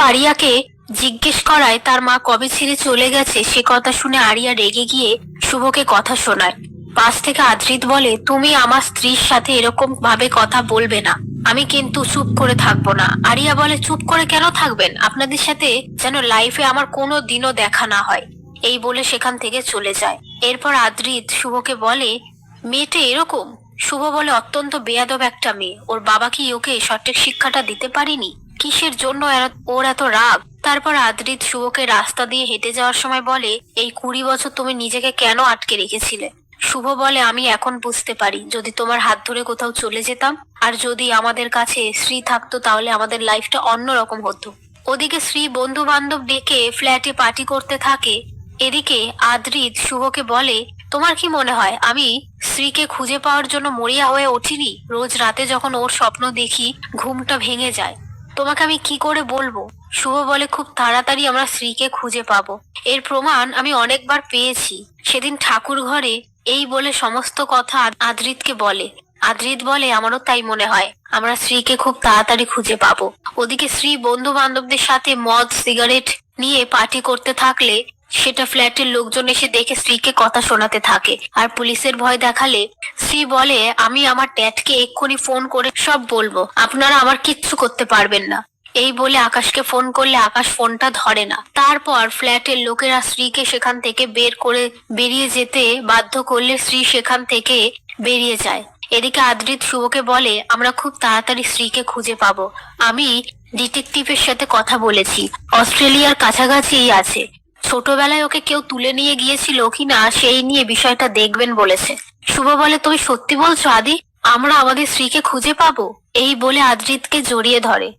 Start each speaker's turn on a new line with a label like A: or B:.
A: আরিয়াকে জিজ্ঞেস করায় তার মা কবে ছেড়ে চলে গেছে সে কথা শুনে আরিয়া রেগে গিয়ে শুভকে কথা শোনায়। পাশ থেকে আদ্রিত বলে, তুমি আমার স্ত্রীর সাথে এরকম ভাবে কথা বলবে না। আমি কিন্তু চুপ করে থাকবো না। আরিয়া বলে, চুপ করে কেন থাকবেন? আপনাদের সাথে যেন লাইফে আমার কোনো দিনও দেখা না হয়। এই বলে সেখান থেকে চলে যায়। এরপর আদ্রিত শুভকে বলে, মেয়েটা এরকম? শুভ বলে, অত্যন্ত বেয়াদব একটা মেয়ে। ওর বাবা কি ওকে সঠিক শিক্ষাটা দিতে পারিনি? কিসের জন্য ওর এত রাগ? তারপর আদ্রিত শুভকে রাস্তা দিয়ে হেঁটে যাওয়ার সময় বলে, এই 20 বছর তুমি নিজেকে কেন আটকে রেখেছিলে? শুভ বলে, আমি এখন বুঝতে পারি, যদি তোমার হাত ধরে কোথাও চলে যেতাম আর যদি আমাদের কাছে শ্রী থাকতো তাহলে আমাদের লাইফটা অন্যরকম হতো। ওদিকে শ্রী বন্ধু বান্ধব ডেকে ফ্ল্যাটে পার্টি করতে থাকে। এদিকে আদ্রিত শুভকে বলে, তোমার কি মনে হয় আমি শ্রীকে খুঁজে পাওয়ার জন্য মরিয়া হয়ে উঠিনি? রোজ রাতে যখন ওর স্বপ্ন দেখি ঘুমটা ভেঙে যায়। তোমাকে আমি কি করে বলবো? শুভ বলে, খুব তাড়াতাড়ি আমরা শ্রীকে খুঁজে পাবো। এর প্রমাণ আমি অনেকবার পেয়েছি, সেদিন ঠাকুর ঘরে। এই বলে সমস্ত কথা আদ্রিতকে বলে। আদ্রিত বলে, আমারও তাই মনে হয়, আমরা শ্রীকে খুব তাড়াতাড়ি খুঁজে পাবো। ওদিকে শ্রী বন্ধু বান্ধবদের সাথে মদ সিগারেট নিয়ে পার্টি করতে থাকলে সেটা ফ্ল্যাটের লোকজন এসে দেখে স্ত্রীকে কথা শোনাতে থাকে। আর পুলিশের ভয় দেখালে স্ত্রী বলে, আমি আমার ড্যাডকে এক্ষুনি ফোন করে সব বলবো, আপনারা আমার কিচ্ছু করতে পারবেন না। এই বলে আকাশকে ফোন করলে আকাশ ফোনটা ধরে না। তারপর ফ্ল্যাটের লোকেরা স্ত্রীকে সেখান থেকে বের করে বেরিয়ে যেতে বাধ্য করলে স্ত্রী সেখান থেকে বেরিয়ে যায়। এদিকে আদ্রিত শুভকে বলে, আমরা খুব তাড়াতাড়ি স্ত্রীকে খুঁজে পাবো। আমি ডিটেকটিভের সাথে কথা বলেছি, অস্ট্রেলিয়ার কাছাকাছিই আছে। ছোটবেলায় ওকে কেউ তুলে নিয়ে গিয়েছিল কিনা সেই নিয়ে বিষয়টা দেখবেন বলেছে। শুভ বলে, তুমি সত্যি বলছো আদি? আমরা আমাদের স্ত্রীকে খুঁজে পাবো? এই বলে আদ্রিতকে জড়িয়ে ধরে।